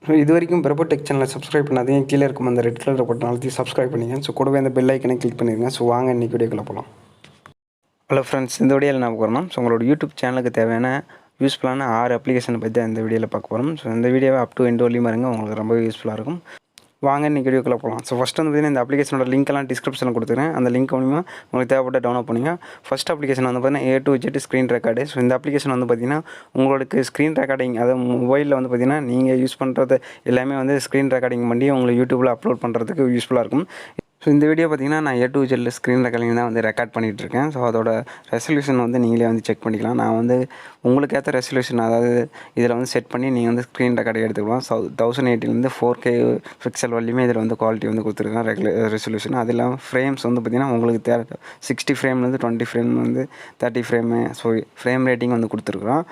இது வரைக்கும் பிரபு டெக் சேனலை சப்ஸ்கிரைப் பண்ணாதீங்க. கீழே இருக்கும் அந்த ரெட் கலர் பட்டன் அழுத்தி சப்ஸ்கிரைப் பண்ணிங்க. ஸோ கூடவே அந்த பெல் ஐக்கனை கிளிக் பண்ணிடுங்க. ஸோ வாங்க இன்றைக்கி வீடியோக்குள்ள போகலாம். ஹலோ ஃப்ரெண்ட்ஸ், இந்த வீடியோவில் நான் போகிறோம். ஸோ உங்களோட யூடியூப் சேனலுக்கு தேவையான யூஸ்ஃபுல்லான 6 அப்ளிகேஷனை பற்றி தான் இந்த வீடியோவில் பார்க்க போகிறோம். ஸோ இந்த வீடியோவை அப் டு எண்ட் வரலையும் பாருங்க, உங்களுக்கு ரொம்பவே யூஸ்ஃபுல்லாக இருக்கும். வாங்க இன்றைக்கி வீடியோக்குள்ளே போகலாம். ஸோ ஃபஸ்ட்டு வந்து பார்த்தீங்கன்னா இந்த அப்ளிகேஷனோட லிங்க்கெல்லாம் டிஸ்கிரிப்ஷனில் கொடுத்துருக்கேன். அந்த லிங்க் மூலிமா உங்களுக்கு தேவைப்பட்ட டவுன்லோட் பண்ணுங்க. ஃபஸ்ட் அப்ளிகேஷன் வந்து பார்த்தீங்கன்னா A to Z screen record. So இந்த அப்ளிகேஷன் வந்து பார்த்தீங்கன்னா உங்களுக்கு ஸ்க்ரீன் ரெக்கார்டிங், அதாவது மொபைலில் வந்து பார்த்தீங்கன்னா நீங்கள் யூஸ் பண்ணுறது எல்லாமே வந்து ஸ்க்ரீன் ரெக்கார்டிங் பண்ணி உங்களுக்கு யூடியூப்பில் அப்லோட் பண்ணுறதுக்கு யூஸ்ஃபுல்லாக இருக்கும். ஸோ இந்த வீடியோ பார்த்திங்கன்னா நான் A to Z screen recording தான் வந்து ரெக்கார்ட் பண்ணிகிட்ருக்கேன். ஸோ அதோட ரெசல்யூஷன் வந்து நீங்களே வந்து செக் பண்ணிக்கலாம். நான் வந்து உங்களுக்கு ஏற்ற ரெசல்யூஷன், அதாவது இதில் வந்து செட் பண்ணி நீங்கள் வந்து ஸ்க்ரீன் ரெக்கார்டு எடுத்துக்கலாம். 1080 4K பிக்சல் வரலையுமே இதில் வந்து குவாலிட்டி வந்து கொடுத்துருக்கேன் ரெசல்யூஷன். அது இல்லாமல் ஃப்ரேம்ஸ் வந்து பார்த்திங்கன்னா உங்களுக்கு 60 ஃப்ரேம்லேருந்து 20 ஃப்ரேம் வந்து 30 ஃப்ரேமு. ஸோ ஃப்ரேம் ரேட்டிங் வந்து கொடுத்துருக்குறோம்.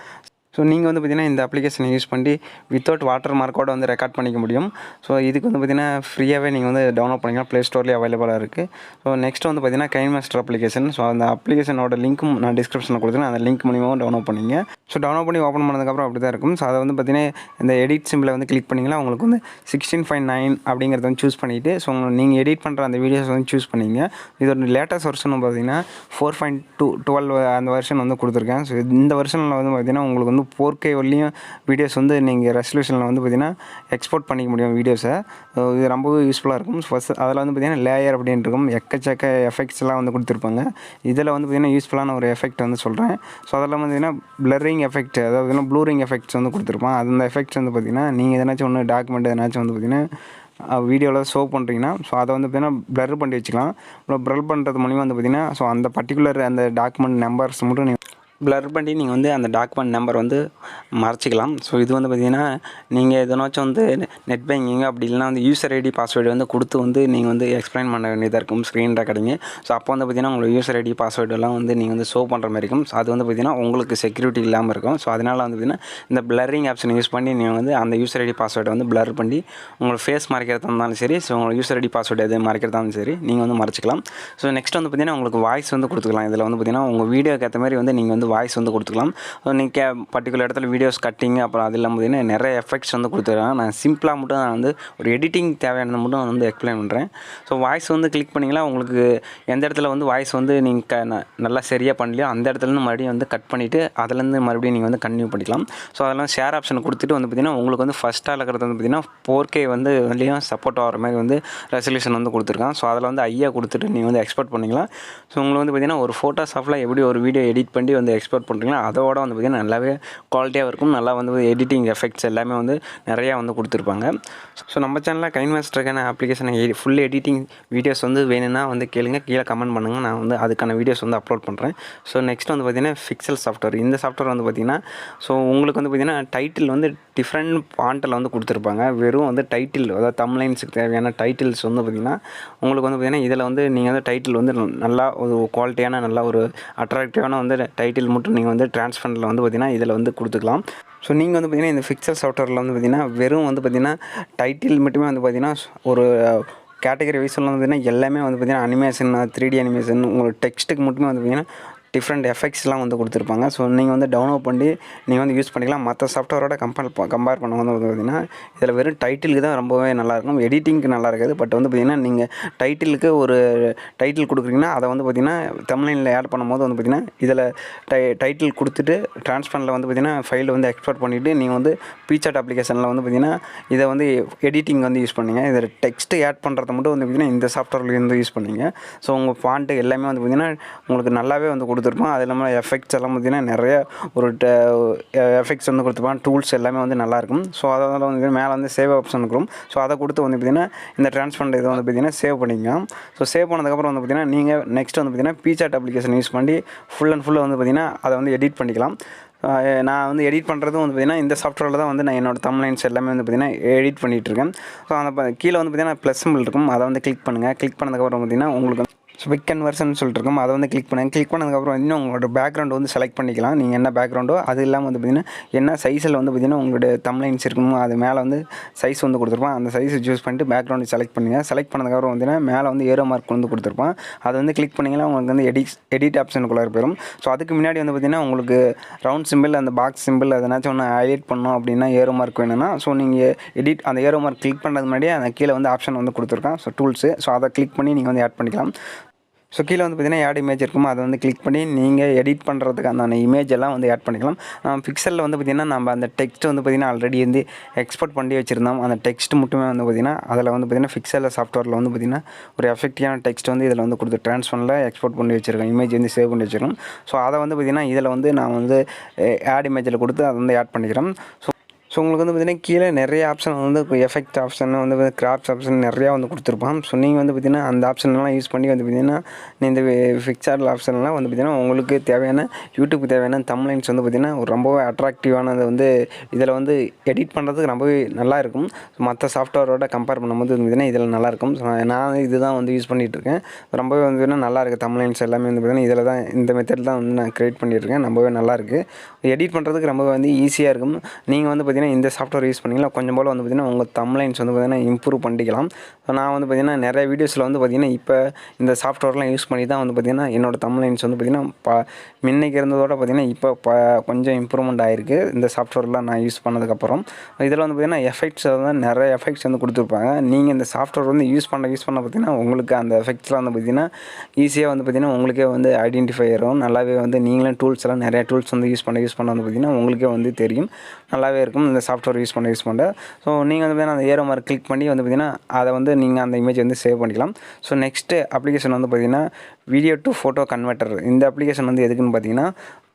ஸோ நீங்கள் வந்து பார்த்திங்கன்னா இந்த அப்ளிகேஷனை யூஸ் பண்ணி வித்தவுட் வாட்டர் மார்க்கோடு வந்து ரெக்கார்ட் பண்ணிக்க முடியும். ஸோ இதுக்கு வந்து பார்த்திங்கன்னா ஃப்ரீயாகவே நீங்கள் வந்து டவுன்லோட் பண்ணிக்கலாம். ப்ளே ஸ்டோர்லேயே அவைலபிளாக இருக்குது. ஸோ நெக்ஸ்ட் வந்து பார்த்திங்கன்னா கைன்மாஸ்டர் அப்ளிகேஷன். ஸோ அந்த அப்ளிகேஷனோட லிங்க்கும் நான் டிஸ்கிரிப்ஷனில் கொடுத்துருக்கேன். அந்த லிங்க் மூலியமாக டவுன்லோட் பண்ணிங்க. ஸோ டவுன்லோட் பண்ணி ஓப்பன் பண்ணதுக்கப்புறம் அப்படி தான் இருக்கும். ஸோ அதை வந்து பார்த்திங்கன்னா இந்த எடிட் சிம்பிளை வந்து கிளிக் பண்ணிங்கன்னா உங்களுக்கு வந்து 16:9 அப்படிங்கிறத வந்து சூஸ் பண்ணிவிட்டு, ஸோ நீங்கள் எடிட் பண்ணுற அந்த வீடியோஸ் வந்து சூஸ் பண்ணிங்க. இதோட லேட்டஸ்ட் வெர்ஷன் பார்த்திங்கன்னா 4.12 அந்த வெர்ஷன் வந்து கொடுத்துருக்கேன். ஸோ இந்த வெர்ஷனில் வந்து பார்த்திங்கன்னா உங்களுக்கு வந்து 4K வரலையும் வீடியோஸ் வந்து நீங்கள் ரெசல்யூஷனில் வந்து பார்த்திங்கன்னா எக்ஸ்போர்ட் பண்ணிக்க முடியும் வீடியோஸை. இது ரொம்பவே யூஸ்ஃபுல்லாக இருக்கும். ஃபஸ்ட் அதில் வந்து பார்த்திங்கன்னா லேயர் அப்படின்ட்டு இருக்கும். எக்கச்சக்க எஃபெக்ட்ஸ்லாம் வந்து கொடுத்துருப்பாங்க. இதில் வந்து பார்த்திங்கன்னா யூஸ்ஃபுல்லான ஒரு எஃபெக்ட் வந்து சொல்கிறேன். ஸோ அதில் வந்து பார்த்திங்கன்னா பிளரிங் எஃபெக்ட், அதாவது ப்ளூரிங் எஃபெக்ட்ஸ் வந்து கொடுத்துருப்பான். அந்த எஃபெக்ட்ஸ் வந்து பார்த்திங்கன்னா நீங்கள் எதனாச்சும் ஒன்று டாக்குமெண்ட் எதனாச்சும் வந்து பார்த்திங்கன்னா வீடியோவில் ஷோ பண்ணுறீங்கன்னா, ஸோ அதை வந்து பார்த்திங்கன்னா ப்ளர் பண்ணி வச்சுக்கலாம். ப்ளர் பண்ணுறது மூலிமா வந்து பார்த்திங்கன்னா ஸோ அந்த பர்டிகுலர் அந்த டாக்குமெண்ட் நம்பர்ஸ் மட்டும் நீங்கள் ப்ளர் பண்ணி நீங்கள் வந்து அந்த டாக்குமெண்ட் நம்பர் வந்து மறைச்சிக்கலாம். ஸோ இது வந்து பார்த்திங்கன்னா நீங்கள் எதனாச்சும் வந்து நெட் பேங்கிங் அப்படி இல்லைனா வந்து யூசர் ஐடி பாஸ்வேர்டு வந்து கொடுத்து வந்து நீங்கள் வந்து எக்ஸ்பிளைன் பண்ண வேண்டியதாக இருக்கும் ஸ்க்ரீன் ரெக்கார்டிங்கு. ஸோ அப்போ வந்து பார்த்திங்கன்னா உங்களுக்கு யூசர் ஐடி பாஸ்வேர்டெல்லாம் வந்து நீங்கள் வந்து ஷோ பண்ணுற மாதிரி இருக்கும். ஸோ அது வந்து பார்த்திங்கன்னா உங்களுக்கு செக்யூரிட்டி இல்லாமல் இருக்கும். ஸோ அதனால் வந்து பார்த்திங்கன்னா இந்த ப்ளரிங் ஆப்ஷன் யூஸ் பண்ணி நீங்கள் வந்து அந்த யூசர் ஐடி பாஸ்வேர்டை வந்து ப்ளர் பண்ணி உங்களுக்கு ஃபேஸ் மறைக்கிறதா இருந்தாலும் சரி, ஸோ உங்களுக்கு யூசர் ஐடி பாஸ்வேர்டு எது மறைக்கிறதா இருந்தாலும் சரி நீங்கள் வந்து மறைச்சிக்கலாம். ஸோ நெக்ஸ்ட் வந்து பார்த்திங்கன்னா உங்களுக்கு வாய்ஸ் வந்து கொடுத்துக்கலாம். இதில் வந்து பார்த்திங்கன்னா உங்கள் வீடியோக்கு ஏற்ற மாதிரி வந்து நீங்கள் வந்து வாய்ஸ் வந்து கொடுத்துக்கலாம். நீங்கள் பர்டிகுலர் இடத்துல வீடியோஸ் கட்டிங், அப்புறம் அது இல்லாமல் பார்த்திங்கன்னா நிறைய எஃபெக்ட்ஸ் வந்து கொடுத்துருக்காங்க. நான் சிம்பிளாக மட்டும் நான் வந்து ஒரு எடிட்டிங் தேவையானது மட்டும் நான் வந்து எக்ஸ்பிளைன் பண்ணுறேன். ஸோ வாய்ஸ் வந்து கிளிக் பண்ணிங்கன்னா உங்களுக்கு எந்த இடத்துல வந்து வாய்ஸ் வந்து நீங்கள் நல்லா சரியாக பண்ணலையோ அந்த இடத்துலேருந்து மறுபடியும் வந்து கட் பண்ணிவிட்டு அதுலேருந்து மறுபடியும் நீங்கள் வந்து கன்டினியூ பண்ணிக்கலாம். ஸோ அதெல்லாம் ஷேர் ஆப்ஷன் கொடுத்துட்டு வந்து பார்த்திங்கன்னா உங்களுக்கு வந்து ஃபஸ்ட்டாக இருக்கிறது வந்து பார்த்திங்கன்னா 4K வந்து வெளியும் சப்போர்ட் ஆகிற மாதிரி வந்து ரெசல்யூஷன் வந்து கொடுத்துருக்கான். ஸோ அதில் வந்து ஐயா கொடுத்துட்டு நீங்கள் வந்து எக்ஸ்போர்ட் பண்ணிக்கலாம். ஸோ உங்களுக்கு வந்து பார்த்திங்கன்னா ஒரு ஃபோட்டோஷாப்பில் எப்படி ஒரு வீடியோ எடிட் பண்ணி வந்து எக்ஸ்போர்ட் பண்ணுறீங்களோ அதோட வந்து பார்த்திங்கன்னா நல்லாவே குவாலிட்டியாக இருக்கும். நல்லா வந்து எடிட்டிங் எஃபெக்ட்ஸ் எல்லாமே வந்து நிறையா வந்து கொடுத்துருப்பாங்க. ஸோ நம்ம சேனலில் கைன்மாஸ்டருக்கான அப்ளிகேஷன் ஃபுல் எடிட்டிங் வீடியோஸ் வந்து வேணும்னா வந்து கேளுங்க, கீழே கமெண்ட் பண்ணுங்கள். நான் வந்து அதுக்கான வீடியோஸ் வந்து அப்லோட் பண்ணுறேன். ஸோ நெக்ஸ்ட் வந்து பார்த்திங்கன்னா பிக்சல் சாஃப்ட்வேர். இந்த சாஃப்ட்வேர் வந்து பார்த்திங்கன்னா ஸோ உங்களுக்கு வந்து பார்த்திங்கன்னா டைட்டில் வந்து டிஃப்ரெண்ட் ஃபாண்ட்டில் வந்து கொடுத்துருப்பாங்க. வெறும் வந்து டைட்டில், அதாவது தம்ப்லைன்ஸுக்கு தேவையான டைட்டில்ஸ் வந்து பார்த்திங்கன்னா உங்களுக்கு வந்து பார்த்திங்கன்னா இதில் வந்து நீங்கள் வந்து டைட்டில் வந்து நல்லா ஒரு குவாலிட்டியான நல்லா ஒரு அட்ராக்டிவான வந்து டைட்டில் மட்டும் நீங்கள் வந்து ட்ரான்ஸ்ஃபரில் வந்து பார்த்திங்கன்னா இதில் வந்து கொடுத்துக்கலாம். ஸோ நீங்கள் வந்து பார்த்திங்கன்னா இந்த பிக்சல் சாஃப்ட்வேரில் வந்து பார்த்திங்கன்னா வெறும் வந்து பார்த்திங்கன்னா டைட்டில் மட்டுமே வந்து பார்த்திங்கன்னா ஒரு கேட்டகரி வைஸில் வந்து பார்த்திங்கன்னா எல்லாமே வந்து பார்த்திங்கன்னா அனிமேஷன், 3D அனிமேஷன், உங்களுக்கு டெக்ஸ்ட்டுக்கு மட்டுமே வந்து பார்த்திங்கன்னா டிஃப்ரெண்ட் எஃபெக்ட்ஸ்லாம் வந்து கொடுத்துருப்பாங்க. ஸோ நீங்கள் வந்து டவுன்லோட் பண்ணி நீங்கள் வந்து யூஸ் பண்ணிக்கலாம். மற்ற சாஃப்ட்வேரோட கம்பேர் பண்ணும்போது வந்து பார்த்திங்கன்னா இதில் வெறும் டைட்டிலுக்கு தான் ரொம்பவே நல்லாயிருக்கும். எடிட்டிங்க்கு நல்லா இருக்காது. பட் வந்து பார்த்திங்கன்னா நீங்கள் டைட்டிலுக்கு ஒரு டைட்டில் கொடுக்குறீங்கன்னா அதை வந்து பார்த்திங்கன்னா தம்ப்நெயிலில் ஆட் பண்ணும்போது வந்து பார்த்திங்கன்னா இதில் டைட்டில் கொடுத்துட்டு ட்ரான்ஸ்ஃபரில் வந்து பார்த்திங்கன்னா ஃபைல் வந்து எக்ஸ்போர்ட் பண்ணிவிட்டு நீங்கள் வந்து பிசாட் அப்ளிகேஷனில் வந்து பார்த்திங்கன்னா இதை வந்து எடிட்டிங் வந்து யூஸ் பண்ணிங்க. இதில் டெக்ஸ்ட்டு ஆட் பண்ணுறத மட்டும் வந்து பார்த்திங்கன்னா இந்த சாஃப்ட்வேர்லேருந்து யூஸ் பண்ணிங்க. ஸோ உங்கள் ஃபாண்ட்டு எல்லாமே வந்து பார்த்திங்கன்னா உங்களுக்கு நல்லாவே வந்து கொடுத்துருப்போம். அது இல்லாமல் எஃபெக்ட்ஸ் எல்லாம் பார்த்திங்கன்னா நிறைய ஒரு எஃபெக்ட்ஸ் வந்து கொடுத்துருப்பாங்க. டூல்ஸ் எல்லாமே வந்து நல்லாயிருக்கும். ஸோ அதனால் வந்து மேலே வந்து சேவ் ஆப்ஷன் இருக்கும். ஸோ அதை கொடுத்து வந்து பார்த்திங்கன்னா இந்த ட்ரான்ஸ்ஃபர் இதை வந்து பார்த்திங்கன்னா சேவ் பண்ணிக்கலாம். ஸோ சேவ் பண்ணதுக்கப்புறம் வந்து பார்த்திங்கன்னா நீங்கள் நெக்ஸ்ட் வந்து பார்த்திங்கன்னா பிசாட் அப்ளிகேஷன் யூஸ் பண்ணி ஃபுல் அண்ட் ஃபுல்லாக வந்து பார்த்திங்கன்னா அதை வந்து எடிட் பண்ணிக்கலாம். நான் வந்து எடிட் பண்ணுறதும் வந்து பார்த்திங்கன்னா இந்த சாஃப்ட்வேரில் தான் வந்து நான் என்னோடய தம்ப்லைன்ஸ் எல்லாமே வந்து பார்த்திங்கன்னா எடிட் பண்ணிகிட்ருக்கேன். ஸோ அந்த கீழே வந்து பார்த்திங்கன்னா ப்ளஸ் சிம்பிள் இருக்கும். அதை வந்து கிளிக் பண்ணுங்கள். கிளிக் பண்ணதுக்கப்புறம் பார்த்திங்கன்னா உங்களுக்கு ஸோ பிக் கன்வர்ஷன் சொல்லிட்டு இருக்கும், அதை வந்து கிளிக் பண்ணுங்கள். கிளிக் பண்ணதுக்கப்புறம் இன்னும் உங்களோட பேக்ரவுண்ட் வந்து செலக்ட் பண்ணிக்கலாம். நீங்கள் என்ன பேக்ரவுண்டோ அது இல்லாமல் வந்து பார்த்திங்கன்னா என்ன சைஸில் வந்து பார்த்திங்கன்னா உங்களுடைய தம்ப்லைன்ஸ் இருக்கணும், அது மேலே வந்து சைஸ் வந்து கொடுத்துருப்பான். அந்த சைஸை சூஸ் பண்ணிட்டு பேக்ரவுண்டு செலக்ட் பண்ணுங்கள். செலக்ட் பண்ணதுக்கப்புறம் பார்த்தீங்கன்னா மேலே வந்து ஏரோ மார்க் வந்து கொடுத்துருப்பான். அதை வந்து கிளிக் பண்ணிங்கன்னா உங்களுக்கு வந்து எடிட் ஆப்ஷனுக்குள்ளே போயிடும். ஸோ அதுக்கு முன்னாடி வந்து பார்த்திங்கன்னா உங்களுக்கு ரவுண்ட் சிம்பிள், அந்த பாக்ஸ் சிம்பிள் எதனாச்சும் ஒன்று ஹைலைட் பண்ணணும் அப்படின்னா ஏரோ மார்க் வேணும்னா, ஸோ நீங்கள் அந்த ஏரோ மார்க் கிளிக் பண்ணுறது முன்னாடியே அந்த கீழே வந்து ஆப்ஷன் வந்து கொடுத்துருக்கான். ஸோ டூல்ஸு, ஸோ அதை கிளிக் பண்ணி நீங்கள் வந்து ஆட் பண்ணிக்கலாம். ஸோ கீழே வந்து பார்த்திங்கன்னா ஆட் இமேஜ் இருக்கும், அதை வந்து கிளிக் பண்ணி நீங்கள் எடிட் பண்ணுறதுக்கு அந்த இமேஜ் எல்லாம் வந்து ஆட் பண்ணிக்கலாம். பிக்சலில் வந்து பார்த்திங்கன்னா நம்ம அந்த டெக்ஸ்ட் வந்து பார்த்திங்கன்னா ஆல்ரெடி வந்து எக்ஸ்போர்ட் பண்ணி வச்சுருந்தோம். அந்த டெக்ஸ்ட் மட்டுமே வந்து பார்த்திங்கன்னா அதில் வந்து பார்த்திங்கன்னா பிக்சலில் சாஃப்ட்வேரில் வந்து பார்த்திங்கன்னா ஒரு எஃபெக்டிவான டெக்ஸ்ட் வந்து இதில் வந்து கொடுத்து ட்ரான்ஸ்ஃபரில் எக்ஸ்போர்ட் பண்ணி வச்சுருக்கேன், இமேஜ் வந்து சேவ் பண்ணி வச்சுருக்கோம். ஸோ அதை வந்து பார்த்திங்கன்னா இதில் வந்து நான் வந்து ஆட் இமேஜில் கொடுத்து அதை வந்து ஆட் பண்ணிக்கிறேன். ஸோ உங்களுக்கு வந்து பார்த்திங்கன்னா கீழே நிறைய ஆப்ஷன் வந்து எஃபெக்ட் ஆப்ஷன் வந்து கிராப்ஸ் ஆப்ஷன் நிறையா வந்து கொடுத்துருப்பான். ஸோ நீங்கள் வந்து பார்த்திங்கன்னா அந்த ஆப்ஷன்லாம் யூஸ் பண்ணி வந்து பார்த்திங்கன்னா இந்த பிக்சர் ஆப்ஷன்லாம் வந்து பார்த்திங்கன்னா உங்களுக்கு தேவையான யூடியூப்க்கு தேவையான தம்ப்லைன்ஸ் வந்து பார்த்திங்கன்னா ஒரு ரொம்பவே அட்ராக்டிவானது வந்து இதில் வந்து எடிட் பண்ணுறதுக்கு ரொம்பவே நல்லாயிருக்கும். மற்ற சாஃப்ட்வேரோட கம்பேர் பண்ணும்போது வந்து பார்த்திங்கன்னா இதில் நல்லாயிருக்கும். ஸோ நான் இதுதான் வந்து யூஸ் பண்ணிகிட்ருக்கேன். ரொம்பவே வந்து பார்த்திங்கன்னா நல்லாயிருக்கு. தம்ப்லைன்ஸ் எல்லாமே வந்து பார்த்திங்கன்னா இதில் தான் இந்த மெத்தட் தான் வந்து நான் க்ரியேட் பண்ணியிருக்கேன். ரொம்பவே நல்லாயிருக்கு. எடிட் பண்ணுறதுக்கு ரொம்பவே வந்து ஈஸியாக இருக்கும். நீங்கள் வந்து இந்த சாஃப்ட்வேர் யூஸ் பண்ணிங்கன்னா கொஞ்சம் போல் வந்து பார்த்திங்கன்னா உங்கள் தம்ப்லைன்ஸ் வந்து பார்த்திங்கன்னா இம்ப்ரூவ் பண்ணிக்கலாம். ஸோ நான் வந்து பார்த்திங்கன்னா நிறைய வீடியோஸில் வந்து பார்த்திங்கன்னா இப்போ இந்த சாஃப்ட்வேர்லாம் யூஸ் பண்ணி தான் வந்து பார்த்திங்கன்னா என்னோடய தம்ப்லைன்ஸ் வந்து பார்த்திங்கன்னா முன்னைக்கு இருந்ததோட பார்த்திங்கன்னா இப்போ கொஞ்சம் இம்ப்ரூவ்மெண்ட் ஆகிருக்கு இந்த சாஃப்ட்வேர்லாம் நான் யூஸ் பண்ணதுக்கப்புறம். இதில் வந்து பார்த்திங்கன்னா எஃபெக்ட்ஸ் வந்து நிறைய எஃபெக்ட்ஸ் வந்து கொடுத்துருப்பாங்க. நீங்கள் இந்த சாஃப்ட்வேர் வந்து யூஸ் பண்ண பார்த்திங்கன்னா உங்களுக்கு அந்த எஃபெக்ட்ஸ்லாம் வந்து பார்த்திங்கன்னா ஈஸியாக வந்து பார்த்திங்கன்னா உங்களுக்கே வந்து ஐடென்டிஃபை ஆகும். நல்லாவே வந்து நீங்களும் டூல்ஸ் எல்லாம் நிறையா டூல்ஸ் வந்து யூஸ் பண்ண வந்து பார்த்திங்கன்னா உங்களுக்கே வந்து தெரியும், நல்லாவே இருக்கும் இந்த சாஃப்ட்வேர் யூஸ் பண்ண. ஸோ நீங்கள் வந்து பார்த்திங்கன்னா அந்த ஏரோ மார்க் கிளிக் பண்ணி வந்து பார்த்திங்கன்னா அதை வந்து நீங்கள் அந்த இமேஜ் வந்து சேவ் பண்ணிக்கலாம். ஸோ நெக்ஸ்ட்டு அப்ளிகேஷன் வந்து பார்த்திங்கன்னா வீடியோ டு ஃபோட்டோ கன்வெர்ட்டர். இந்த அப்ளிகேஷன் வந்து எதுக்குன்னு பார்த்திங்கன்னா,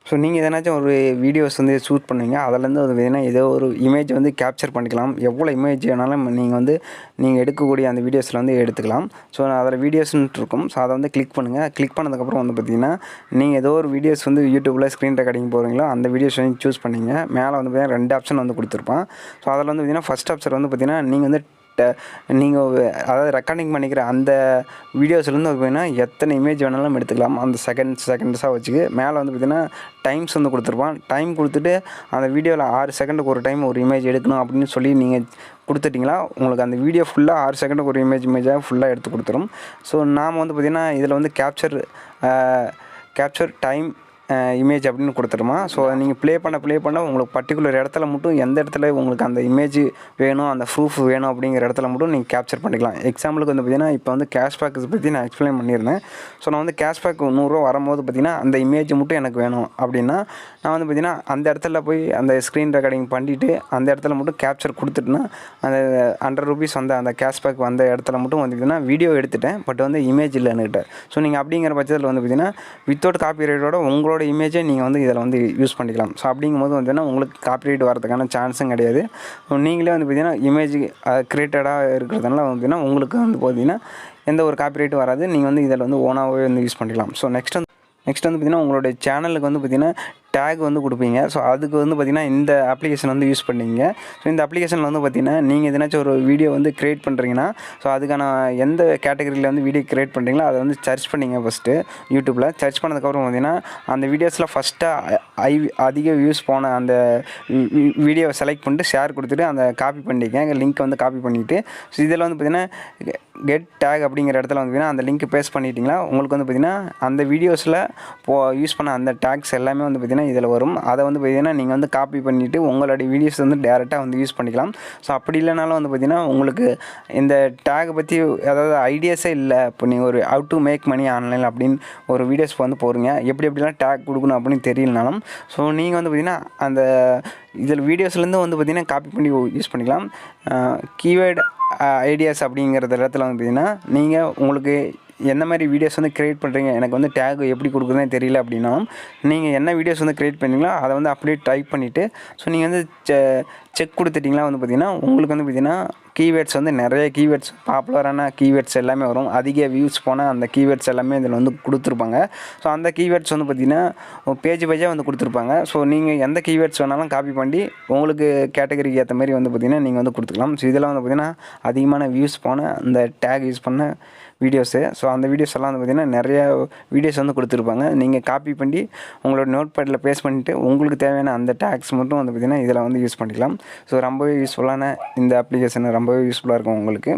ஸோ நீங்கள் எதனாச்சும் ஒரு வீடியோஸ் வந்து ஷூட் பண்ணுவீங்க, அதிலேருந்து வந்து பார்த்திங்கன்னா ஏதோ ஒரு இமேஜ் வந்து கேப்சர் பண்ணிக்கலாம். எவ்வளோ இமேஜ் வேணாலும் நீங்கள் எடுக்கக்கூடிய அந்த வீடியோஸில் வந்து எடுத்துக்கலாம். ஸோ அதில் வீடியோஸ்ன்னு இருக்கும். ஸோ அதை வந்து கிளிக் பண்ணுங்கள். கிளிக் பண்ணதுக்கப்புறம் வந்து பார்த்திங்கன்னா நீங்கள் ஏதோ ஒரு வீடியோஸ் வந்து யூடியூப்பில் ஸ்க்ரீன் ரெக்கார்டிங் போகிறீங்களோ அந்த வீடியோஸ் வந்து சூஸ் பண்ணிங்க. மேலே வந்து பார்த்திங்கன்னா 2 ஆப்ஷன் வந்து கொடுத்துருப்பான். ஸோ அதில் வந்து பார்த்திங்கன்னா ஃபஸ்ட் ஆப்ஷன் வந்து பார்த்திங்கன்னா நீங்கள் வந்து நீங்கள் அதாவது ரெக்கார்டிங் பண்ணிக்கிற அந்த வீடியோஸ்லேருந்து பார்த்திங்கன்னா எத்தனை இமேஜ் வேணாலும் எடுத்துக்கலாம். அந்த செகண்ட்ஸாக வச்சுக்கு மேலே வந்து பார்த்திங்கன்னா டைம்ஸ் வந்து கொடுத்துருப்பான். டைம் கொடுத்துட்டு அந்த வீடியோவில் 6 செகண்டுக்கு ஒரு டைம் ஒரு இமேஜ் எடுக்கணும் அப்படின்னு சொல்லி நீங்கள் கொடுத்துட்டிங்களா உங்களுக்கு அந்த வீடியோ ஃபுல்லாக 6 செகண்டுக்கு ஒரு இமேஜாக ஃபுல்லாக எடுத்து கொடுத்துரும். ஸோ நாம் வந்து பார்த்திங்கன்னா இதில் வந்து கேப்சர் டைம் இமேஜ் அப்படின்னு கொடுத்துருமா. ஸோ நீங்கள் ப்ளே பண்ண உங்களுக்கு பர்டிகுலர் இடத்துல மட்டும் எந்த இடத்துல உங்களுக்கு அந்த இமேஜ் வேணும், அந்த ப்ரூஃப் வேணும் அப்படிங்கிற இடத்துல மட்டும் நீங்கள் கேப்சர் பண்ணிக்கலாம். எக்ஸாம்பிளுக்கு வந்து பார்த்திங்கன்னா இப்போ வந்து கேஷ்பேக்ஸ் பற்றி நான் எக்ஸ்பிளைன் பண்ணியிருந்தேன். ஸோ நான் வந்து கேஷ்பேக் 100 ரூபா வரும்போது பார்த்திங்கன்னா அந்த இமேஜ் மட்டும் எனக்கு வேணும் அப்படின்னா நான் வந்து பார்த்திங்கன்னா அந்த இடத்துல போய் அந்த ஸ்க்ரீன் ரெக்கார்டிங் பண்ணிவிட்டு அந்த இடத்துல மட்டும் கேப்சர் கொடுத்துட்டுனா அந்த 100 ரூபீஸ் வந்து அந்த கேஷ்பேக் வந்த இடத்துல மட்டும் வந்து பார்த்திங்கன்னா வீடியோ எடுத்துட்டேன், பட் வந்து இமேஜ் இல்லைன்னுக்கிட்ட. ஸோ நீங்கள் அப்படிங்கிற பட்சத்தில் வந்து பார்த்திங்கன்னா வித்தவுட் காப்பிரைட்டோட உங்களோட இமேஜை நீங்கள் வந்து இதில் வந்து யூஸ் பண்ணிக்கலாம். ஸோ அப்படிங்கும்போது வந்து உங்களுக்கு காப்பிரைட் வரதுக்கான சான்ஸும் கிடையாது. நீங்களே வந்து பார்த்திங்கன்னா இமேஜ் க்ரியேட்டடாக இருக்கிறதுனால வந்து பார்த்திங்கன்னா உங்களுக்கு வந்து பார்த்திங்கன்னா எந்த ஒரு காப்பிரைட்டும் வராது. நீங்கள் வந்து இதில் வந்து ஓனாகவே வந்து யூஸ் பண்ணிக்கலாம். ஸோ நெக்ஸ்ட் வந்து பார்த்திங்கன்னா உங்களுடைய சேனலுக்கு வந்து பார்த்திங்கன்னா டேக் வந்து கொடுப்பீங்க. ஸோ அதுக்கு வந்து பார்த்திங்கன்னா இந்த அப்ளிகேஷன் வந்து யூஸ் பண்ணிங்க. ஸோ இந்த அப்ளிகேஷனில் வந்து பார்த்திங்கன்னா நீங்கள் எதனாச்சும் ஒரு வீடியோ வந்து க்ரியேட் பண்ணுறீங்கன்னா ஸோ அதுக்கான எந்த கேட்டகரியில் வந்து வீடியோ க்ரியேட் பண்ணுறீங்களோ அதை வந்து சர்ச் பண்ணிங்க. ஃபஸ்ட்டு யூடியூப்பில் சர்ச் பண்ணதுக்கப்புறம் பார்த்திங்கன்னா அந்த வீடியோஸில் ஃபஸ்ட்டாக அதிக வியூஸ் போன அந்த வீடியோவை செலக்ட் பண்ணிட்டு ஷேர் கொடுத்துட்டு அந்த காப்பி பண்ணிக்கங்க, லிங்க் வந்து காப்பி பண்ணிவிட்டு ஸோ இதில் வந்து பார்த்திங்கன்னா கெட் டேக் அப்படிங்கிற இடத்துல வந்து பார்த்திங்கன்னா அந்த லிங்க் பேஸ்ட் பண்ணிட்டீங்களா உங்களுக்கு வந்து பார்த்திங்கன்னா அந்த வீடியோஸில் யூஸ் பண்ண அந்த டேக்ஸ் எல்லாமே வந்து பார்த்திங்கன்னா இதில் வரும். அதை வந்து பார்த்திங்கன்னா நீங்கள் வந்து காப்பி பண்ணிவிட்டு உங்களுடைய வீடியோஸ் வந்து டேரெக்டாக வந்து யூஸ் பண்ணிக்கலாம். ஸோ அப்படி இல்லைனாலும் வந்து பார்த்திங்கன்னா உங்களுக்கு இந்த டேக் பற்றி அதாவது ஐடியாஸே இல்லை, இப்போ நீங்கள் ஒரு how to make money online அப்படின்னு ஒரு வீடியோஸ் வந்து போகிறீங்க, எப்படிலாம் டேக் கொடுக்கணும் அப்படின்னு தெரியலனாலும் ஸோ நீங்கள் வந்து பார்த்திங்கன்னா அந்த இதில் வீடியோஸ்லேருந்து வந்து பார்த்திங்கன்னா காப்பி பண்ணி யூஸ் பண்ணிக்கலாம். கீவேர்டு ஐடியாஸ் அப்படிங்கிறது இடத்துல வந்து பார்த்திங்கன்னா நீங்கள் உங்களுக்கு எந்த மாதிரி வீடியோஸ் வந்து க்ரியேட் பண்ணுறீங்க, எனக்கு வந்து டேக் எப்படி கொடுக்குறதுனே தெரியல அப்படின்னாலும் நீங்கள் என்ன வீடியோஸ் வந்து க்ரியேட் பண்ணீங்களோ அதை வந்து அப்படியே டைப் பண்ணிவிட்டு ஸோ நீங்கள் வந்து செக் கொடுத்துட்டிங்களா வந்து பார்த்திங்கன்னா உங்களுக்கு வந்து பார்த்திங்கன்னா கீவேர்ட்ஸ் வந்து நிறைய கீவேர்ட்ஸ் பாப்புலரான கீவேர்ட்ஸ் எல்லாமே வரும். அதிக வியூஸ் போன அந்த கீவேர்ட்ஸ் எல்லாமே இதில் வந்து கொடுத்துருப்பாங்க. ஸோ அந்த கீவேர்ட்ஸ் வந்து பார்த்திங்கன்னா பேஜ் பேஜாக வந்து கொடுத்துருப்பாங்க. ஸோ நீங்கள் எந்த கீவேர்ட்ஸ் வேணாலும் காப்பி பண்ணி உங்களுக்கு கேட்டகரிக்கு ஏற்ற மாதிரி வந்து பார்த்திங்கன்னா நீங்கள் வந்து கொடுத்துக்கலாம். ஸோ இதெல்லாம் வந்து பார்த்திங்கன்னா அதிகமான வியூஸ் போன அந்த டேக் யூஸ் பண்ண வீடியோஸு. ஸோ அந்த வீடியோஸ் எல்லாம் வந்து பார்த்திங்கன்னா நிறைய வீடியோஸ் வந்து கொடுத்துருப்பாங்க. நீங்கள் காப்பி பண்ணி உங்களோட நோட் பேடில் பேஸ்ட் பண்ணிவிட்டு உங்களுக்கு தேவையான அந்த டேக்ஸ் மட்டும் வந்து பார்த்திங்கன்னா இதில் வந்து யூஸ் பண்ணிக்கலாம். ஸோ ரொம்பவே யூஸ்ஃபுல்லான இந்த அப்ளிகேஷன் ரொம்பவே யூஸ்ஃபுல்லாக இருக்கும் உங்களுக்கு.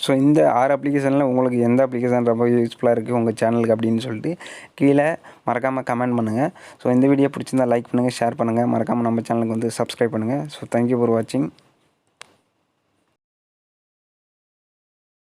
ஸோ இந்த 6 அப்ளிகேஷனில் உங்களுக்கு எந்த அப்ளிகேஷன் ரொம்ப யூஸ்ஃபுல்லாக இருக்குது உங்கள் சேனலுக்கு அப்படின்னு சொல்லிட்டு கீழே மறக்காமல் கமெண்ட் பண்ணுங்கள். ஸோ இந்த வீடியோ பிடிச்சிருந்தால் லைக் பண்ணுங்கள், ஷேர் பண்ணுங்கள், மறக்காமல் நம்ம சேனலுக்கு வந்து சப்ஸ்கிரைப் பண்ணுங்கள். ஸோ தேங்க்யூ ஃபார் வாட்சிங்.